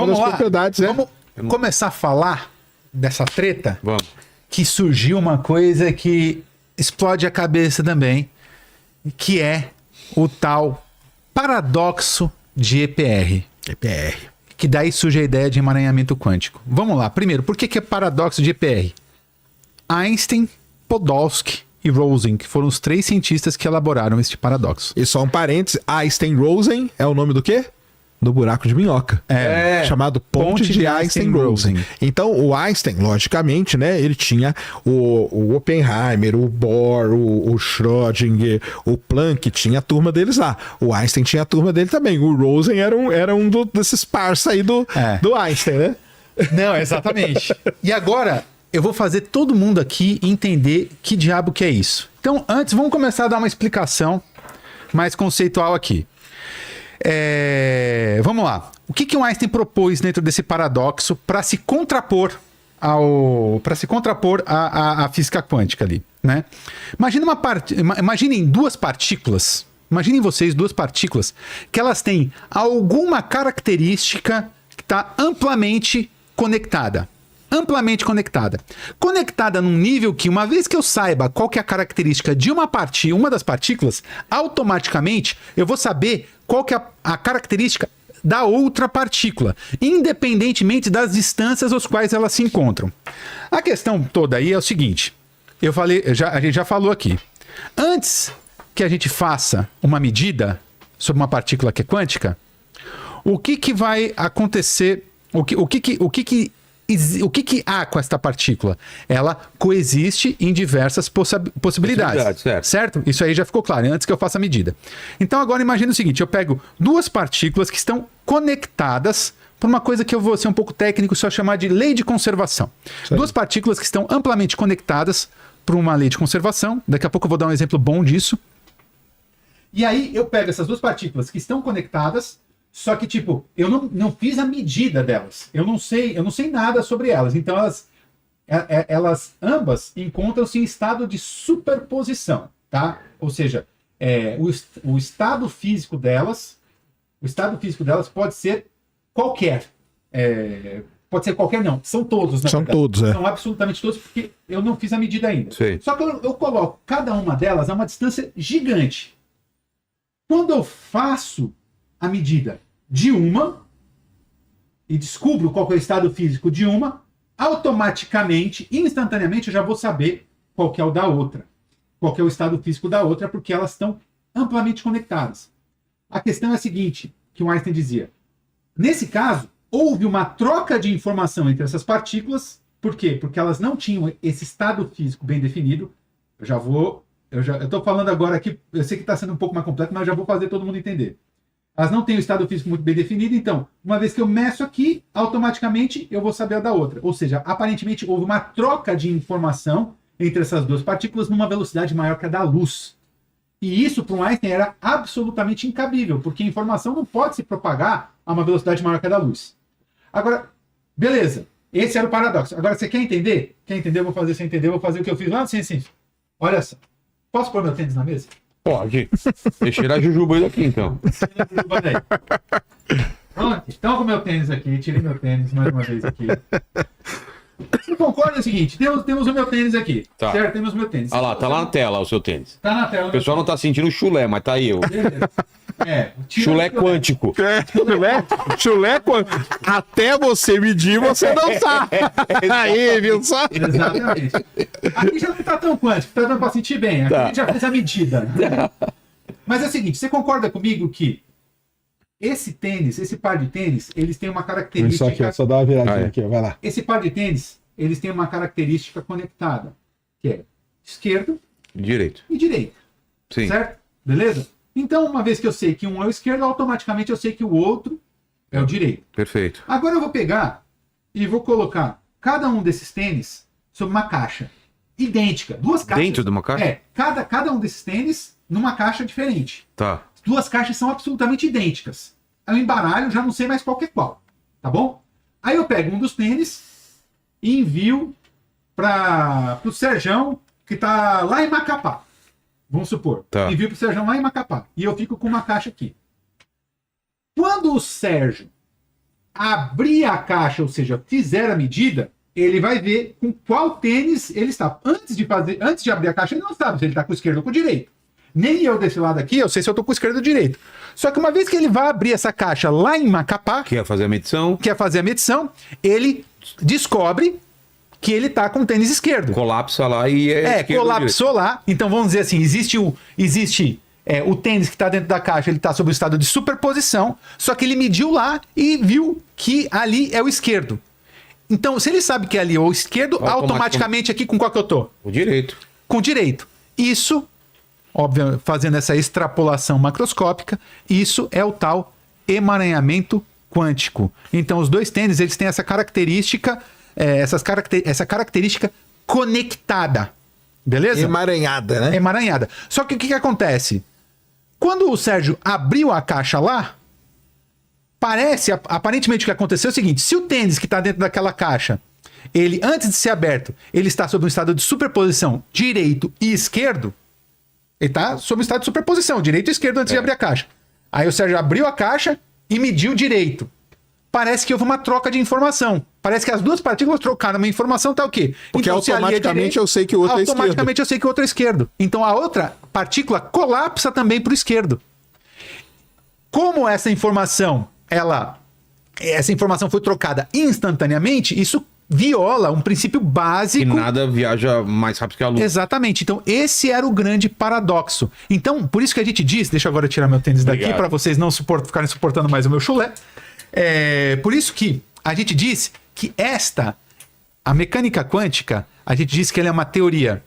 Vamos lá. Propriedades, Vamos começar a falar dessa treta? Vamos. Que surgiu uma coisa que explode a cabeça também, que é o tal paradoxo de EPR. EPR. Que daí surge a ideia de emaranhamento quântico. Vamos lá. Primeiro, por que é paradoxo de EPR? Einstein, Podolsky e Rosen, que foram os 3 cientistas que elaboraram este paradoxo. E só um parênteses, Einstein-Rosen é o nome do quê? Do buraco de minhoca. Chamado Ponte de Einstein-Rosen. Então, o Einstein, logicamente, né, ele tinha o Oppenheimer, o Bohr, o Schrödinger, o Planck, tinha a turma deles lá. O Einstein tinha a turma dele também. O Rosen era um desses parça aí do Einstein, né? Não, exatamente. E agora, eu vou fazer todo mundo aqui entender que diabo que é isso. Então, antes, vamos começar a dar uma explicação mais conceitual aqui. Vamos lá. O que o Einstein propôs dentro desse paradoxo para se contrapor à física quântica ali, né? Imaginem duas partículas. Imaginem vocês duas partículas que elas têm alguma característica que está amplamente conectada. Amplamente conectada. Conectada num nível que, uma vez que eu saiba qual que é a característica de uma das partículas, automaticamente eu vou saber qual que é a característica da outra partícula, independentemente das distâncias aos quais elas se encontram. A questão toda aí é o seguinte, a gente já falou aqui. Antes que a gente faça uma medida sobre uma partícula que é quântica, o que vai acontecer, o que há com esta partícula? Ela coexiste em diversas possibilidades, certo? Isso aí já ficou claro, antes que eu faça a medida. Então agora imagine o seguinte, eu pego duas partículas que estão conectadas por uma coisa que eu vou ser um pouco técnico, só chamar de lei de conservação. Sim. Duas partículas que estão amplamente conectadas por uma lei de conservação. Daqui a pouco eu vou dar um exemplo bom disso. E aí eu pego essas duas partículas que estão conectadas, só que, tipo, eu não fiz a medida delas. Eu não sei nada sobre elas. Então, elas ambas encontram-se em estado de superposição, tá? Ou seja, o estado físico delas pode ser qualquer. Pode ser qualquer, não. São todos, na verdade. Todos, São absolutamente todos, porque eu não fiz a medida ainda. Sim. Só que eu coloco cada uma delas a uma distância gigante. Quando eu faço a medida de uma e descubro qual é o estado físico de uma, automaticamente, instantaneamente, eu já vou saber qual que é o da outra. Qual que é o estado físico da outra, porque elas estão amplamente conectadas. A questão é a seguinte, que o Einstein dizia. Nesse caso, houve uma troca de informação entre essas partículas. Por quê? Porque elas não tinham esse estado físico bem definido. Eu estou falando agora aqui, eu sei que está sendo um pouco mais complexo, mas já vou fazer todo mundo entender. Elas não têm o estado físico muito bem definido, então, uma vez que eu meço aqui, automaticamente eu vou saber a da outra. Ou seja, aparentemente houve uma troca de informação entre essas duas partículas numa velocidade maior que a da luz. E isso, para um Einstein, era absolutamente incabível, porque a informação não pode se propagar a uma velocidade maior que a da luz. Agora, beleza, esse era o paradoxo. Agora, você quer entender? Quer entender? Eu vou fazer você entender, eu vou fazer o que eu fiz lá no Ciência. Olha só. Posso pôr meu tênis na mesa? Pode. Deixa tirar a jujuba aí daqui, então. Pronto, então com o meu tênis aqui, tirei meu tênis mais uma vez aqui. Você concorda o seguinte, temos o meu tênis aqui, tá. Certo? Temos o meu tênis. Ah lá, tá lá na tela o seu tênis. Tá na tela. O pessoal não tá sentindo chulé, mas tá aí eu. Beleza. Chulé quântico. Chulé quântico. Até você medir, você não sabe. Aí, viu só? Exatamente. Aqui já não tá tão quântico, tá dando pra sentir bem. Aqui a gente já fez a medida. Mas é o seguinte, você concorda comigo que esse par de tênis, eles têm uma característica... Isso aqui, só dá uma viradinha aqui, vai lá. Esse par de tênis, eles têm uma característica conectada, que é esquerdo Direito. e direita. Sim. Certo? Beleza? Então, uma vez que eu sei que um é o esquerdo, automaticamente eu sei que o outro é o direito. Perfeito. Agora eu vou pegar e vou colocar cada um desses tênis sobre uma caixa idêntica. Duas caixas. Dentro de uma caixa? Cada um desses tênis numa caixa diferente. Tá. Duas caixas são absolutamente idênticas. Aí eu embaralho, já não sei mais qual que é qual. Tá bom? Aí eu pego um dos tênis e envio para o Serjão, que tá lá em Macapá. Vamos supor. Tá. Envio para o Serjão lá em Macapá. E eu fico com uma caixa aqui. Quando o Sérgio abrir a caixa, ou seja, fizer a medida, ele vai ver com qual tênis ele está. Antes de abrir a caixa, ele não sabe se ele está com o esquerdo ou com o direito. Nem eu desse lado aqui, eu sei se eu estou com o esquerdo ou direito. Só que uma vez que ele vai abrir essa caixa lá em Macapá, Quer fazer a medição, ele descobre que ele está com o tênis esquerdo. Colapsa lá e Colapsou lá. Então vamos dizer assim, existe o tênis que está dentro da caixa, ele está sob o estado de superposição, só que ele mediu lá e viu que ali é o esquerdo. Então, se ele sabe que ali é o esquerdo, automaticamente aqui com qual que eu tô? O direito. Com o direito. Isso, óbvio, fazendo essa extrapolação macroscópica, isso é o tal emaranhamento quântico. Então, os dois tênis, eles têm essa característica, essa característica conectada. Beleza? Emaranhada, né? Emaranhada. Só que o que acontece? Quando o Sérgio abriu a caixa lá, aparentemente o que aconteceu é o seguinte: se o tênis que está dentro daquela caixa, ele, antes de ser aberto, ele está sob um estado de superposição direito e esquerdo, ele está sob um estado de superposição, direito e esquerdo, antes de abrir a caixa. Aí o Sérgio abriu a caixa e mediu direito. Parece que houve uma troca de informação. Parece que as duas partículas trocaram uma informação, tá o quê? Porque então, automaticamente eu sei que o outro é esquerdo. Automaticamente eu sei que o outro é esquerdo. Então a outra partícula colapsa também para o esquerdo. Como essa informação foi trocada instantaneamente, isso viola um princípio básico. E nada viaja mais rápido que a luz. Exatamente. Então, esse era o grande paradoxo. Então, por isso que a gente diz, deixa eu agora tirar meu tênis daqui para vocês não ficarem suportando mais o meu chulé. Por isso que a gente diz que a mecânica quântica, a gente diz que ela é uma teoria,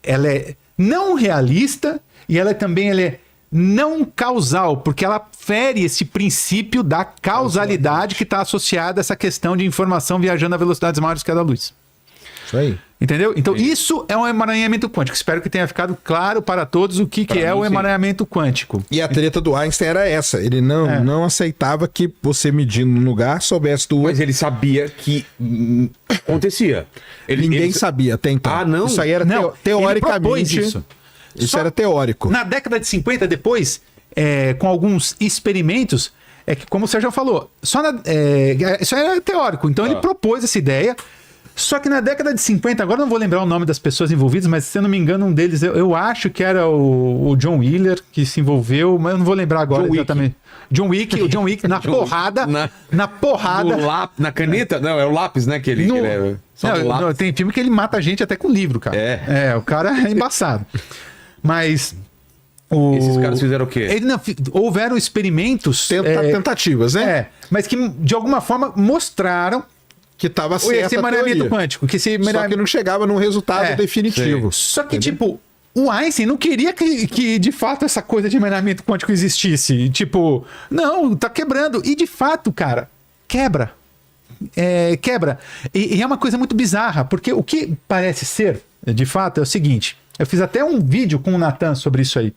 ela é não realista e ela é não causal, porque ela fere esse princípio da causalidade que está associada a essa questão de informação viajando a velocidades maiores que a da luz. Isso aí. Entendeu? Então, isso é um emaranhamento quântico. Espero que tenha ficado claro para todos o que é o emaranhamento quântico. E a treta do Einstein era essa. Ele não aceitava que você medindo um lugar soubesse do outro. Mas ele sabia que acontecia. Ninguém sabia até então. Ah, não? Isso aí era teoricamente. Isso era teórico. Na década de 50, depois, com alguns experimentos, que como o Sérgio falou, isso era teórico. Então ele propôs essa ideia. Só que na década de 50, agora não vou lembrar o nome das pessoas envolvidas, mas se eu não me engano, um deles, eu acho que era o John Wheeler que se envolveu, mas eu não vou lembrar agora exatamente. John Wick na porrada. Na porrada. Na caneta? Não, é o lápis, né? Tem filme que ele mata a gente até com livro, cara. O cara é embaçado. Mas. Esses caras fizeram o quê? Houveram experimentos. Tentativas, né? Mas que de alguma forma mostraram que estava certo esse emaranhamento quântico. Só que não chegava num resultado definitivo. Só que, o Einstein não queria que de fato essa coisa de emaranhamento quântico existisse. Não, tá quebrando. E de fato, cara, quebra. Quebra. E é uma coisa muito bizarra, porque o que parece ser, de fato, é o seguinte. Eu fiz até um vídeo com o Natan sobre isso aí.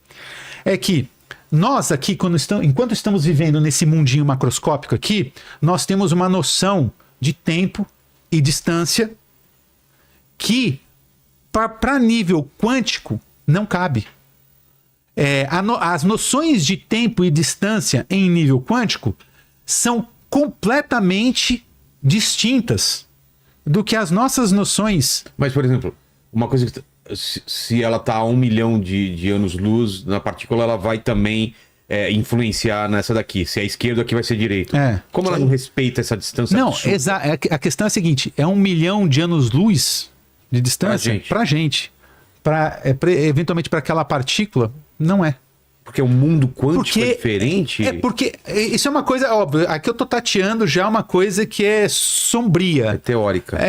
É que nós aqui, enquanto estamos vivendo nesse mundinho macroscópico aqui, nós temos uma noção de tempo e distância que, para nível quântico, não cabe. As noções de tempo e distância em nível quântico são completamente distintas do que as nossas noções. Mas, por exemplo, uma coisa que se ela está a 1 milhão de anos-luz, na partícula ela vai também influenciar nessa daqui. Se é esquerdo, aqui vai ser direito. Como ela não respeita essa distância? Não, a questão é a seguinte: é 1 milhão de anos-luz de distância pra gente. Eventualmente para aquela partícula, não é. Porque o mundo quântico é diferente? Porque isso é uma coisa óbvia. Aqui eu tô tateando já uma coisa que é sombria. É teórica.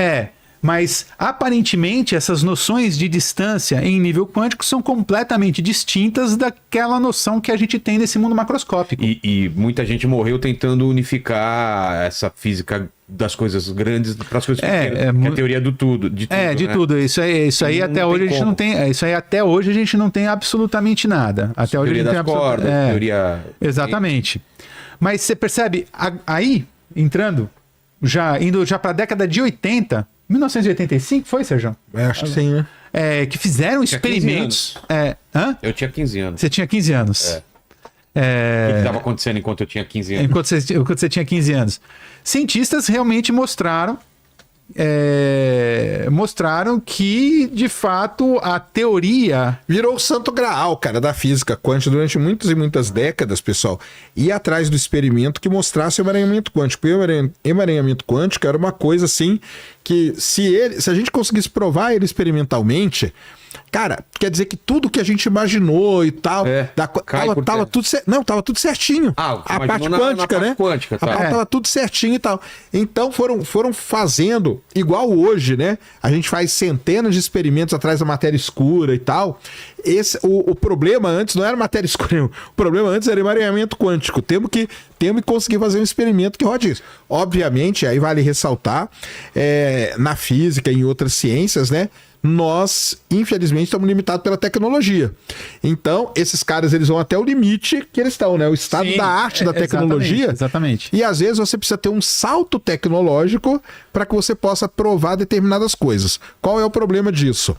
Mas aparentemente essas noções de distância em nível quântico são completamente distintas daquela noção que a gente tem nesse mundo macroscópico. E muita gente morreu tentando unificar essa física das coisas grandes para as coisas pequenas. Que é a teoria do tudo. De tudo. Isso aí até hoje a gente não tem. Isso aí até hoje a gente não tem absolutamente nada. Até hoje a gente tem cordas, teoria. Exatamente. Mas você percebe aí indo já para a década de 80. 1985 foi, Sérgio? Acho que sim, né? Que fizeram experimentos. Eu tinha 15 anos. Você tinha 15 anos. O que estava acontecendo enquanto eu tinha 15 anos? Enquanto você tinha 15 anos. Cientistas realmente mostraram que, de fato, a teoria... Virou o santo graal, cara, da física quântica durante muitas e muitas décadas, pessoal. Ir atrás do experimento que mostrasse o emaranhamento quântico. E o emaranhamento quântico era uma coisa, assim, que se a gente conseguisse provar ele experimentalmente... Cara, quer dizer que tudo que a gente imaginou e tal, tava tudo certinho. A parte quântica, né? Quântica, tá. Tava tudo certinho e tal. Então foram fazendo, igual hoje, né? A gente faz centenas de experimentos atrás da matéria escura e tal. O problema antes não era matéria escura, o problema antes era emaranhamento quântico. Temos que conseguir fazer um experimento que rode isso. Obviamente, aí vale ressaltar, na física e em outras ciências, né? Nós, infelizmente, estamos limitados pela tecnologia. Então, esses caras, eles vão até o limite que eles estão, né? O estado da arte da tecnologia. Exatamente. E, às vezes, você precisa ter um salto tecnológico para que você possa provar determinadas coisas. Qual é o problema disso?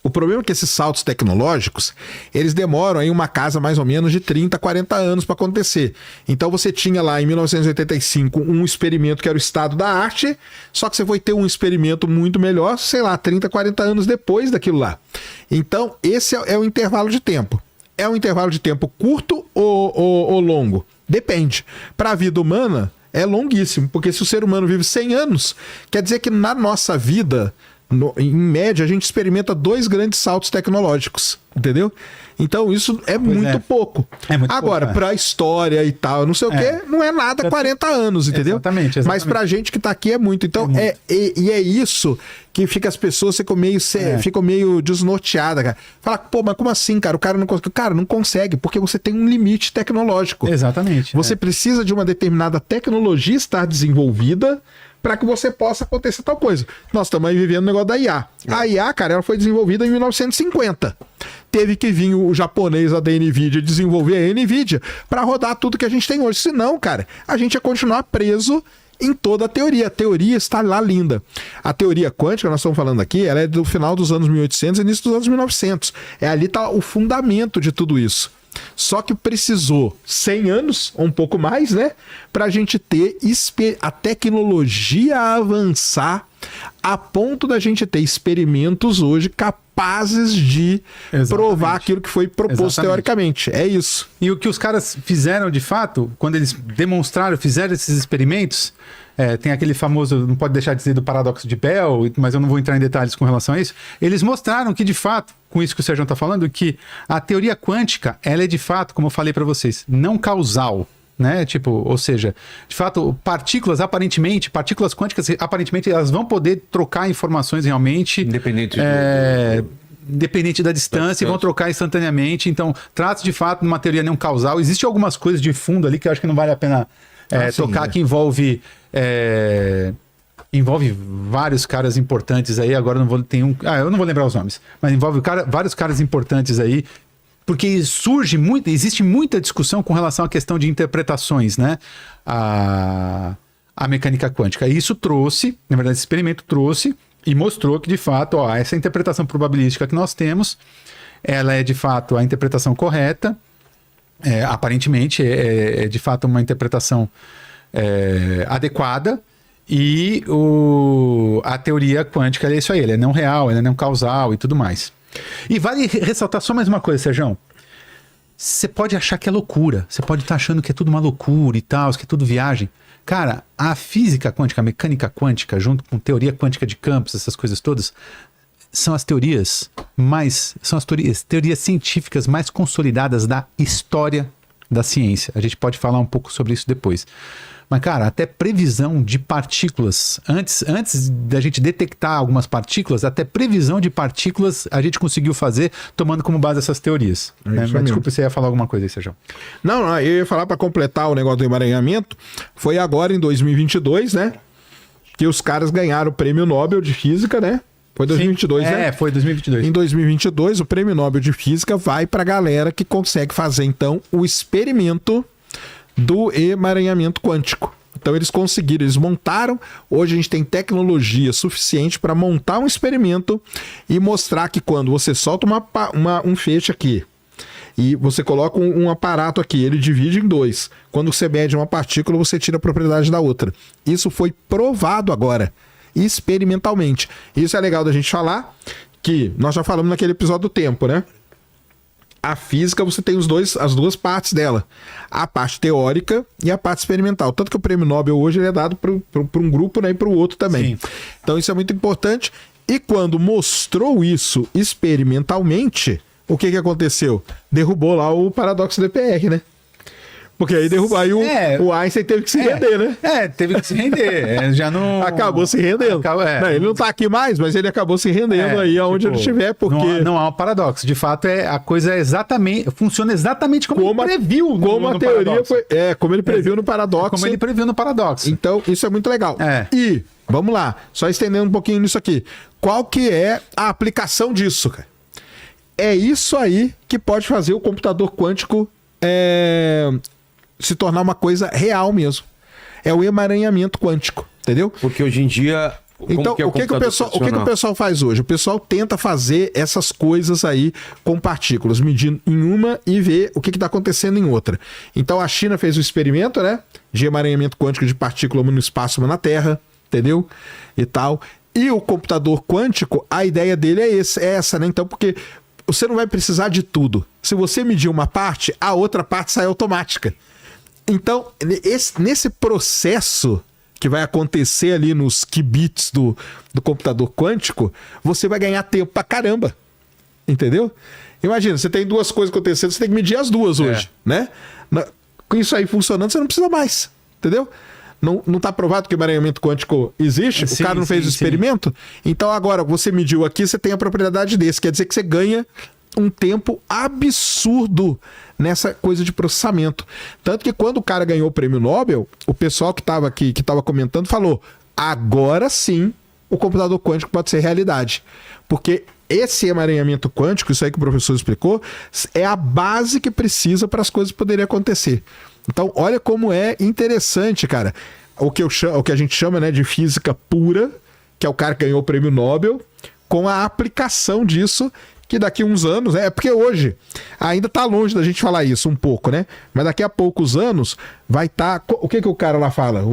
O problema é que esses saltos tecnológicos, eles demoram aí uma casa mais ou menos de 30, 40 anos para acontecer. Então você tinha lá em 1985 um experimento que era o estado da arte, só que você foi ter um experimento muito melhor, sei lá, 30, 40 anos depois daquilo lá. Então esse é o intervalo de tempo. É um intervalo de tempo curto ou longo? Depende. Para a vida humana é longuíssimo, porque se o ser humano vive 100 anos, quer dizer que na nossa vida... em média, a gente experimenta 2 grandes saltos tecnológicos, entendeu? Então isso é muito pouco. Agora, para a história e tal, não sei o quê, não é nada 40 anos, entendeu? Exatamente. Mas pra gente que tá aqui é muito. Então, é isso que fica as pessoas ficam meio desnorteadas, cara. Fala, pô, mas como assim, cara? O cara não consegue. Cara, não consegue, porque você tem um limite tecnológico. Exatamente. Você precisa de uma determinada tecnologia estar desenvolvida para que você possa acontecer tal coisa. Nós estamos aí vivendo o negócio da IA. A IA, cara, ela foi desenvolvida em 1950. Teve que vir o japonês da NVIDIA desenvolver a NVIDIA para rodar tudo que a gente tem hoje. Senão, cara, a gente ia continuar preso em toda a teoria. A teoria está lá linda. A teoria quântica, nós estamos falando aqui, ela é do final dos anos 1800 e início dos anos 1900. Ali está o fundamento de tudo isso. Só que precisou 100 anos, ou um pouco mais, né? Para a gente ter a tecnologia avançar a ponto da gente ter experimentos hoje capazes de provar aquilo que foi proposto teoricamente. É isso. E o que os caras fizeram de fato, quando eles fizeram esses experimentos, tem aquele famoso, não pode deixar de dizer, do paradoxo de Bell, mas eu não vou entrar em detalhes com relação a isso. Eles mostraram que, de fato, com isso que o Sérgio está falando, que a teoria quântica, ela é de fato, como eu falei para vocês, não causal. Né? Ou seja, de fato, partículas quânticas, aparentemente, elas vão poder trocar informações realmente. Independente da distância, e vão trocar instantaneamente. Então, trata-se de fato de uma teoria não causal. Existem algumas coisas de fundo ali que eu acho que não vale a pena tocar, que envolve vários caras importantes aí. Agora eu não vou lembrar os nomes, mas envolve vários caras importantes aí. Porque existe muita discussão com relação à questão de interpretações, né? A mecânica quântica. E isso trouxe, na verdade, esse experimento trouxe e mostrou que, de fato, essa interpretação probabilística que nós temos, ela é, de fato, a interpretação correta. Aparentemente, é de fato uma interpretação adequada. E a teoria quântica é isso aí, ela é não real, ela é não causal e tudo mais. E vale ressaltar só mais uma coisa, Sérgio. Você pode achar que é loucura. Você pode estar achando que é tudo uma loucura e tal, que é tudo viagem. Cara, a física quântica, a mecânica quântica, junto com teoria quântica de campos, essas coisas todas, são as teorias teorias científicas mais consolidadas da história da ciência. A gente pode falar um pouco sobre isso depois. Mas, cara, até previsão de partículas, antes da gente detectar algumas partículas, até previsão de partículas a gente conseguiu fazer tomando como base essas teorias. Né? Mas desculpa, você ia falar alguma coisa aí, Sérgio. Não, eu ia falar para completar o negócio do emaranhamento. Foi agora, em 2022, né? Que os caras ganharam o Prêmio Nobel de Física, né? Foi 2022, né? Foi 2022. Em 2022, o Prêmio Nobel de Física vai para a galera que consegue fazer, então, o experimento do emaranhamento quântico. Então eles montaram, hoje a gente tem tecnologia suficiente para montar um experimento e mostrar que quando você solta um feixe aqui E você coloca um aparato aqui, ele divide em dois. Quando você mede uma partícula, você tira a propriedade da outra. Isso foi provado agora, experimentalmente. Isso é legal da gente falar, que nós já falamos naquele episódio do tempo, né? A física, você tem as duas partes dela. A parte teórica e a parte experimental. Tanto que o prêmio Nobel hoje ele é dado para um grupo, né, e para o outro também. Sim. Então isso é muito importante. E quando mostrou isso experimentalmente, o que aconteceu? Derrubou lá o paradoxo do EPR, né? Porque aí derrubou, aí o Einstein teve que se render, né? Teve que se render. Já não... Acabou se rendendo. Não, ele não tá aqui mais, mas ele acabou se rendendo aí aonde ele estiver, porque... Não há um paradoxo. De fato, a coisa funciona exatamente como ele previu como a teoria paradoxo. Como ele previu no paradoxo. Como ele previu no paradoxo. Então, isso é muito legal. E, vamos lá, só estendendo um pouquinho nisso aqui. Qual que é a aplicação disso, cara? É isso aí que pode fazer o computador quântico se tornar uma coisa real mesmo. É o emaranhamento quântico, entendeu? Porque hoje em dia... Então, o que o pessoal faz hoje? O pessoal tenta fazer essas coisas aí com partículas, medindo em uma e ver o que está acontecendo em outra. Então, a China fez o experimento, né? De emaranhamento quântico de partícula uma no espaço, uma na Terra, entendeu? E tal. E o computador quântico, a ideia dele é essa, né? Então, porque você não vai precisar de tudo. Se você medir uma parte, a outra parte sai automática. Então, nesse processo que vai acontecer ali nos qubits do computador quântico, você vai ganhar tempo pra caramba. Entendeu? Imagina, você tem duas coisas acontecendo, você tem que medir as duas hoje, né? Com isso aí funcionando, você não precisa mais. Entendeu? Não está provado que o emaranhamento quântico existe? O cara não fez o experimento? Então agora, você mediu aqui, você tem a propriedade desse. Quer dizer que você ganha um tempo absurdo nessa coisa de processamento. Tanto que quando o cara ganhou o prêmio Nobel, o pessoal que estava aqui, que estava comentando, falou: agora sim o computador quântico pode ser realidade. Porque esse emaranhamento quântico, isso aí que o professor explicou, é a base que precisa para as coisas poderem acontecer. Então, olha como é interessante, cara. O que a gente chama, né, de física pura, que é o cara que ganhou o prêmio Nobel, com a aplicação disso, que daqui a uns anos, porque hoje ainda tá longe da gente falar isso um pouco, né? Mas daqui a poucos anos vai estar... O que o cara lá fala?